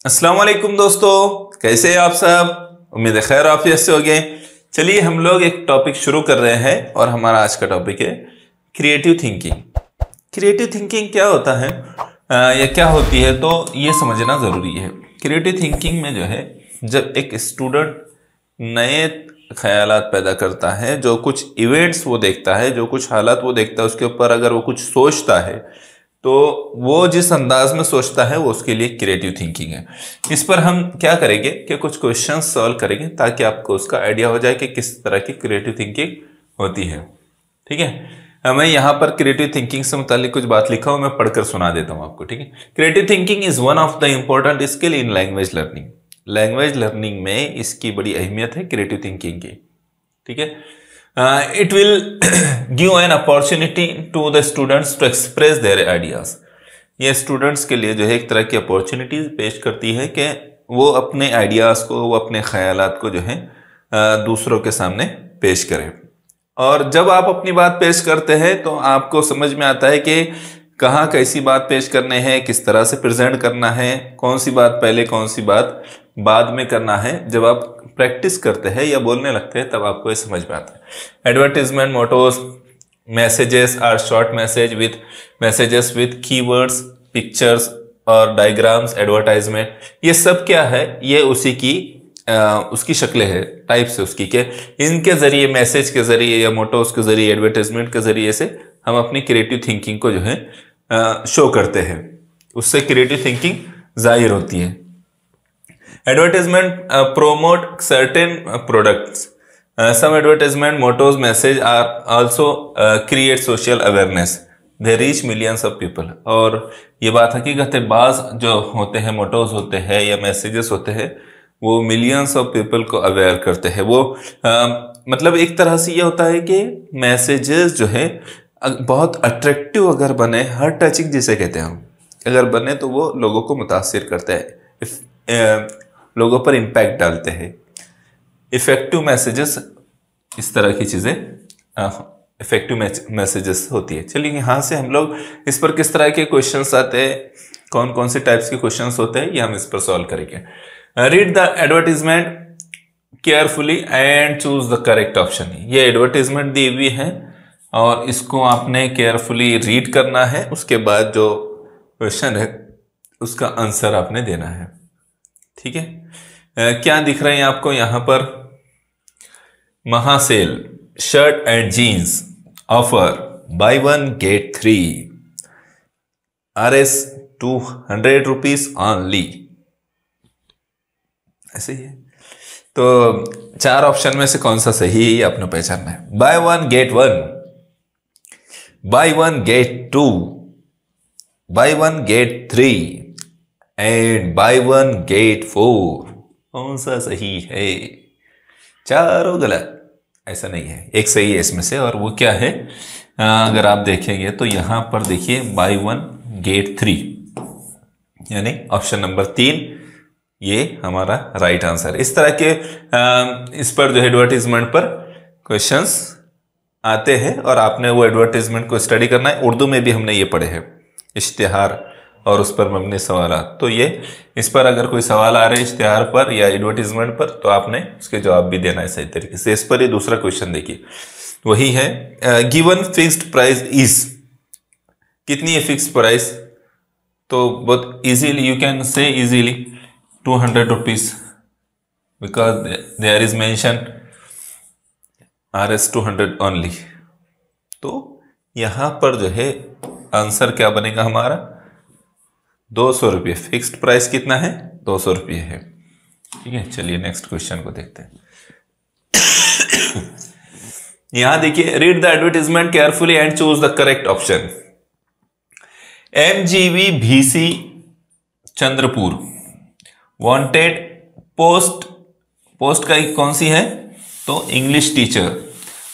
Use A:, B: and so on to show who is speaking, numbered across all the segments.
A: अस्सलाम वालेकुम दोस्तों, कैसे हैं आप सब। उम्मीद है खैर आफियत से होंगे। चलिए हम लोग एक टॉपिक शुरू कर रहे हैं और हमारा आज का टॉपिक है क्रिएटिव थिंकिंग। क्रिएटिव थिंकिंग क्या होता है या क्या होती है, तो ये समझना ज़रूरी है। क्रिएटिव थिंकिंग में जो है, जब एक स्टूडेंट नए ख्यालात पैदा करता है, जो कुछ इवेंट्स वो देखता है, जो कुछ हालात वो देखता है, उसके ऊपर अगर वो कुछ सोचता है तो वो जिस अंदाज में सोचता है वो उसके लिए क्रिएटिव थिंकिंग है। इस पर हम क्या करेंगे कि कुछ क्वेश्चंस सॉल्व करेंगे ताकि आपको उसका आइडिया हो जाए कि किस तरह की क्रिएटिव थिंकिंग होती है। ठीक है, मैं यहाँ पर क्रिएटिव थिंकिंग से मुतालिक कुछ बात लिखा हूँ, मैं पढ़कर सुना देता हूँ आपको। ठीक है, creative thinking is one of the important skill in language learning. Language learning में इसकी बड़ी अहमियत है क्रिएटिव थिंकिंग की। ठीक है, it will give an opportunity to the students to express their ideas। ये स्टूडेंट्स के लिए जो है एक तरह की अपॉर्चुनिटीज पेश करती है कि वो अपने आइडियाज़ को, वो अपने ख्यालात को जो है दूसरों के सामने पेश करें। और जब आप अपनी बात पेश करते हैं तो आपको समझ में आता है कि कहाँ कैसी बात पेश करने हैं, किस तरह से प्रेजेंट करना है, कौन सी बात पहले कौन सी बात बाद में करना है। जब आप प्रैक्टिस करते हैं या बोलने लगते हैं तब आपको ये समझ में आता है। Advertisement mottos messages are short messages with keywords, pictures और डायग्राम्स। एडवर्टाइजमेंट ये सब क्या है, ये उसी की उसकी शक्लें है, टाइप्स है उसकी, के इनके जरिए, मैसेज के जरिए या मोटोस के जरिए, एडवर्टाइजमेंट के जरिए से हम अपनी क्रिएटिव थिंकिंग को जो है शो करते हैं। उससे क्रिएटिव थिंकिंग जाहिर होती है। Advertisement promote certain products. Some advertisement mottos message are also create social awareness. They reach millions of people. और ये बात हकीकत है, बाज जो होते हैं मोटोज होते हैं या मैसेजेस होते हैं, वो मिलियंस ऑफ पीपल को अवेयर करते हैं। वो मतलब एक तरह से ये होता है कि मैसेजेस जो है बहुत अट्रैक्टिव अगर बने, हर टचिंग जिसे कहते हैं हम, अगर बने तो वो लोगों को मुतासिर करते हैं, लोगों पर इम्पैक्ट डालते हैं। इफेक्टिव मैसेजेस, इस तरह की चीज़ें इफेक्टिव मैसेजेस होती है। चलिए यहाँ से हम लोग इस पर किस तरह के क्वेश्चंस आते हैं, कौन कौन से टाइप्स के क्वेश्चंस होते हैं, ये हम इस पर सॉल्व करेंगे। Read the advertisement carefully and choose the correct option. ये एडवर्टीजमेंट दी हुई है और इसको आपने केयरफुली रीड करना है। उसके बाद जो क्वेश्चन है उसका आंसर आपने देना है। ठीक है, क्या दिख रहे हैं आपको यहाँ पर? महासेल shirt and jeans offer buy 1 get 3 RS 200 rupees only, ऐसे ही है। तो 4 ऑप्शन में से कौन सा सही है ये आपने पहचानना है। Buy 1 get 1, buy 1 get 2, buy 1 get 3 and buy 1 get 4। कौन सा सही है? चारों गलत, ऐसा नहीं है, एक सही है इसमें से। और वो क्या है, अगर आप देखेंगे तो यहां पर देखिए बाय 1 get 3, यानी ऑप्शन नंबर 3 ये हमारा राइट आंसर। इस तरह के इस पर जो एडवर्टीजमेंट पर क्वेश्चंस आते हैं और आपने वो एडवर्टीजमेंट को स्टडी करना है। उर्दू में भी हमने ये पढ़े हैं, इश्तिहार और उस पर मबनी सवाल। तो ये इस पर अगर कोई सवाल आ रहे हैं इश्तिहार पर या एडवर्टीजमेंट पर, तो आपने उसके जवाब भी देना है सही तरीके से। इस पर ये दूसरा क्वेश्चन देखिए, वही है गिवन फिक्स्ड प्राइस इज। कितनी है फिक्स्ड प्राइस? तो बहुत easily you can say easily 200 rupees, because there is mention RS 200 only. तो यहां पर जो है आंसर क्या बनेगा हमारा? 200 रुपये। फिक्स्ड प्राइस कितना है? 200 रुपये है। ठीक है, चलिए नेक्स्ट क्वेश्चन को देखते हैं। यहां देखिए, read the advertisement carefully and choose the correct option. MGV VC Chandrapur wanted post का कौन सी है? तो इंग्लिश टीचर।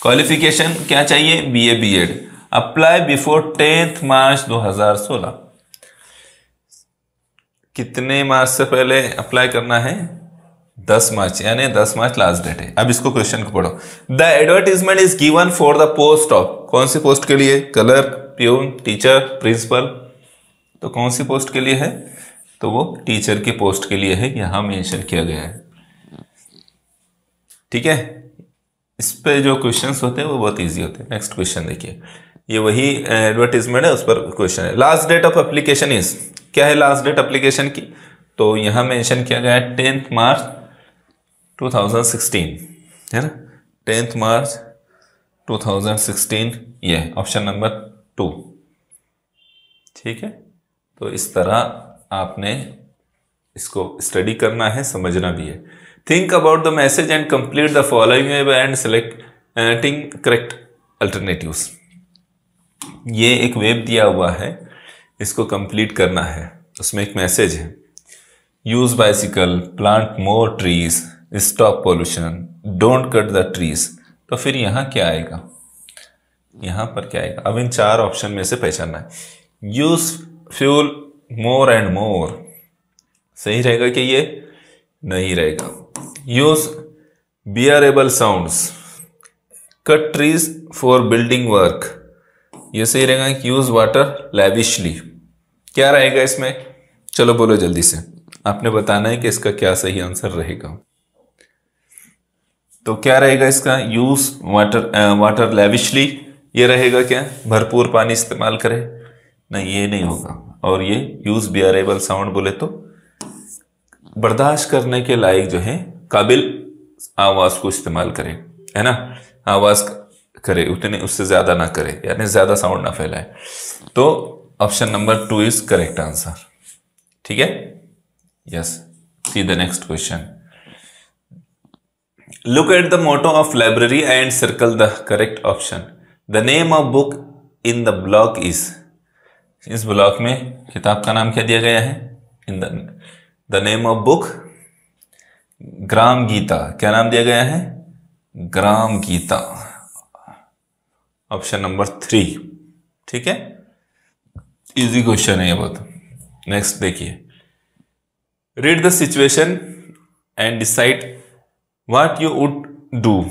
A: क्वालिफिकेशन क्या चाहिए? BA BEd। अप्लाई बिफोर 10 मार्च 2016। कितने मार्च से पहले अप्लाई करना है? 10 मार्च, यानी 10 मार्च लास्ट डेट है। अब इसको क्वेश्चन को पढ़ो। The advertisement is given for the post of, कौन सी पोस्ट के लिए? Clerk, peon, teacher, principal. तो कौन सी पोस्ट के लिए है? तो वो टीचर की पोस्ट के लिए है, यहाँ मेंशन किया गया है। ठीक है, इस पे जो क्वेश्चंस होते हैं वो बहुत इजी होते हैं। नेक्स्ट क्वेश्चन देखिए, ये वही एडवर्टीजमेंट है, उस पर क्वेश्चन है। Last date of application is, क्या है लास्ट डेट एप्लीकेशन की? तो यहाँ मेंशन किया गया है 10 मार्च 2016, है ना, 10 मार्च 2016, ये ऑप्शन नंबर 2। ठीक है, तो इस तरह आपने इसको स्टडी करना है, समझना भी है। Think about the message and complete the following web and selecting correct alternatives. ये एक वेब दिया हुआ है, इसको कंप्लीट करना है। उसमें एक मैसेज है, use bicycle, plant more trees, stop pollution, don't cut the trees. तो फिर यहाँ क्या आएगा, यहाँ पर क्या आएगा? अब इन 4 ऑप्शन में से पहचानना है। Use fuel more and more, सही रहेगा कि ये? नहीं रहेगा। Use bearable sounds, cut trees for building work, ये सही रहेगा। यूज वाटर लैविशली, क्या रहेगा इसमें? चलो बोलो जल्दी से, आपने बताना है कि इसका क्या सही आंसर रहेगा। तो क्या रहेगा इसका? यूज वाटर लैविशली, ये रहेगा क्या? भरपूर पानी इस्तेमाल करे? नहीं, ये नहीं होगा। और ये यूज बियरेबल साउंड बोले तो बर्दाश्त करने के लायक जो है, काबिल आवाज को इस्तेमाल करे, है ना, आवाज करे उतने, उससे ज्यादा ना करे, यानी ज्यादा साउंड ना फैलाए। तो option number 2 is correct answer. ठीक है, yes. See the next question. Look at the motto of library and circle the correct option. The name of book in the block is, इस ब्लॉक में किताब का नाम क्या दिया गया है? In the name of book Gram Geeta, क्या नाम दिया गया है? Gram Geeta, option number 3। ठीक है, इजी क्वेश्चन है ये बहुत। नेक्स्ट देखिए, read the situation and decide what you would do.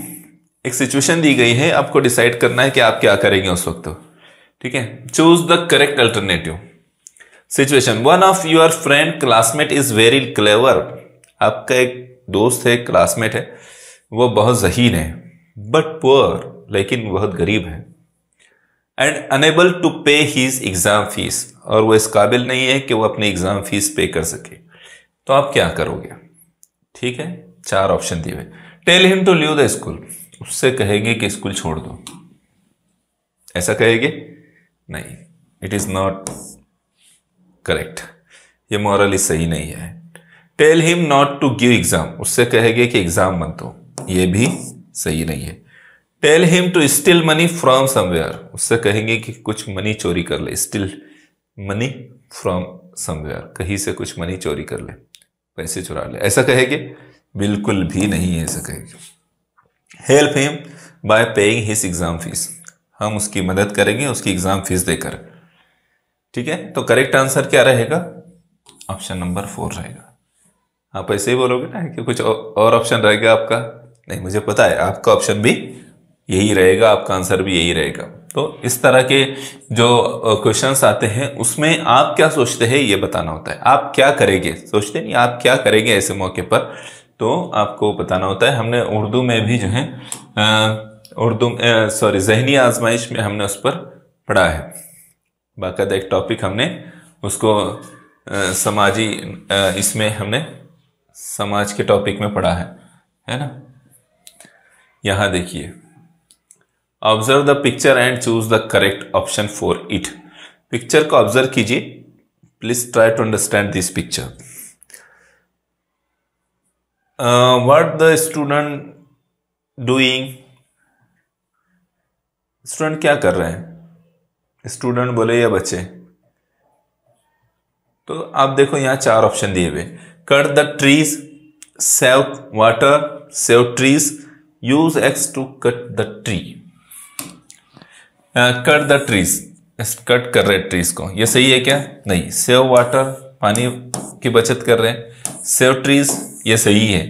A: एक सिचुएशन दी गई है, आपको डिसाइड करना है कि आप क्या करेंगे उस वक्त। ठीक है, choose the correct alternative. Situation, one of your friend classmate is very clever. आपका एक दोस्त है, क्लासमेट है, वो बहुत ज़हीन है, बट पुअर, लेकिन बहुत गरीब है। एंड अनेबल टू पे हीज एग्जाम फीस, और वो इस काबिल नहीं है कि वो अपनी एग्जाम फीस पे कर सके। तो आप क्या करोगे? ठीक है, 4 ऑप्शन दिए हुए। Tell him to leave the school, उससे कहेंगे कि स्कूल छोड़ दो, ऐसा कहेंगे? नहीं, इट इज नॉट करेक्ट, ये मॉरली सही नहीं है। Tell him not to give exam, उससे कहेंगे कि एग्जाम मत दो, ये भी सही नहीं है। Tell him to steal money from somewhere, उससे कहेंगे कि कुछ मनी चोरी कर ले, स्टील मनी फ्रॉम समवेयर, कहीं से कुछ मनी चोरी कर ले, पैसे चुरा ले, ऐसा कहेंगे? बिल्कुल भी नहीं ऐसा कहेंगे। Help him by paying his exam fees, हम उसकी मदद करेंगे उसकी एग्जाम फीस देकर। ठीक है, तो करेक्ट आंसर क्या रहेगा? ऑप्शन नंबर 4 रहेगा। आप ऐसे ही बोलोगे ना कि कुछ और ऑप्शन रहेगा आपका? नहीं, मुझे पता है आपका ऑप्शन भी यही रहेगा, आपका आंसर भी यही रहेगा। तो इस तरह के जो क्वेश्चंस आते हैं उसमें आप क्या सोचते हैं ये बताना होता है। आप क्या करेंगे सोचते नहीं, आप क्या करेंगे ऐसे मौके पर, तो आपको बताना होता है। हमने उर्दू में भी जो है ज़हनी आजमाइश में हमने उस पर पढ़ा है, बाकायदा एक टॉपिक हमने उसको समाजी इसमें हमने समाज के टॉपिक में पढ़ा है ना। यहाँ देखिए, observe the picture and choose the correct option for it. Picture को ऑब्जर्व कीजिए, please try to understand this picture. What the student doing, student क्या कर रहे हैं? स्टूडेंट बोले या बच्चे? तो आप देखो यहाँ 4 ऑप्शन दिए हुए, cut the trees, save water, save trees, use axe to cut the tree. Cut the trees, cut कर रहे ट्रीज को, ये सही है क्या? नहीं। सेव वाटर, पानी की बचत कर रहे हैं। सेव ट्रीज, ये सही है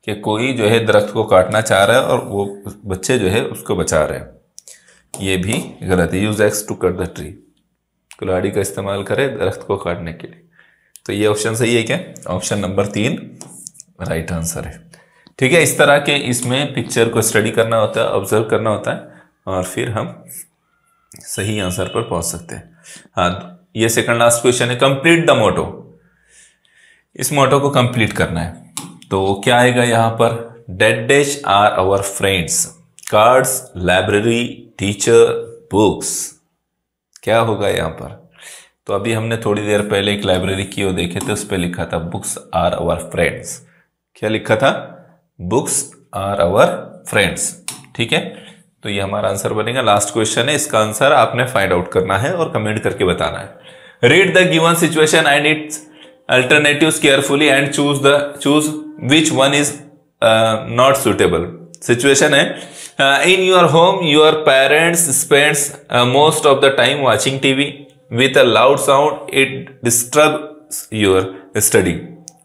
A: कि कोई जो है दरख्त को काटना चाह रहा है और वो बच्चे जो है उसको बचा रहे हैं, ये भी गलत है। Use axe to cut the tree, कुल्हाड़ी का इस्तेमाल करें दरख्त को काटने के लिए। तो ये ऑप्शन सही है क्या? ऑप्शन नंबर 3 राइट आंसर है। ठीक है, इस तरह के इसमें पिक्चर को स्टडी करना होता है, ऑब्जर्व करना होता है और फिर हम सही आंसर पर पहुंच सकते हैं। हाँ, ये सेकंड लास्ट क्वेश्चन है, कंप्लीट द मोटो। इस मोटो को कंप्लीट करना है तो क्या आएगा यहां पर? Dead dash are our friends, cards, library, teacher, books. क्या होगा यहां पर? तो अभी हमने थोड़ी देर पहले एक लाइब्रेरी की वो देखे थे, उस पर लिखा था बुक्स आर आवर फ्रेंड्स। क्या लिखा था? Books are our friends. ठीक है, तो ये हमारा आंसर बनेगा। लास्ट क्वेश्चन है, इसका आंसर आपने फाइंड आउट करना है और कमेंट करके बताना है। Read the given situation and its alternatives carefully and choose which one is not suitable. Situation है, in your home your parents spends most of the time watching TV with a loud sound, it disturbs your study.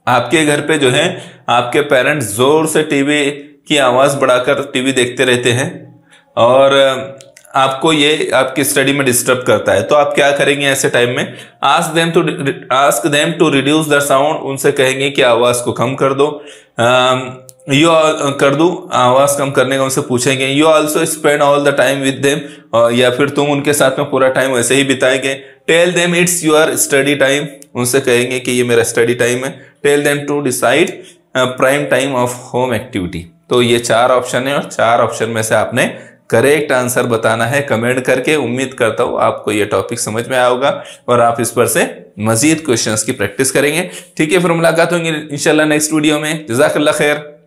A: आपके घर पे जो है आपके parents जोर से TV की आवाज बढ़ाकर टीवी देखते रहते हैं और आपको ये आपकी स्टडी में डिस्टर्ब करता है, तो आप क्या करेंगे ऐसे टाइम में? Ask them to reduce the sound. उनसे कहेंगे कि आवाज को कम कर दो। आवाज कम करने का उनसे पूछेंगे। You also spend all the time with them, या फिर तुम उनके साथ में पूरा टाइम वैसे ही बिताएंगे। Tell them it's your study time. उनसे कहेंगे कि ये मेरा स्टडी टाइम है। Tell them to decide prime time of home activity. तो ये 4 ऑप्शन है और 4 ऑप्शन में से आपने करेक्ट आंसर बताना है कमेंट करके। उम्मीद करता हूं आपको ये टॉपिक समझ में आया होगा और आप इस पर से मजीद क्वेश्चंस की प्रैक्टिस करेंगे। ठीक है, फिर मुलाकात होंगी इंशाल्लाह नेक्स्ट वीडियो में। जज़ाकल्लाह खैर।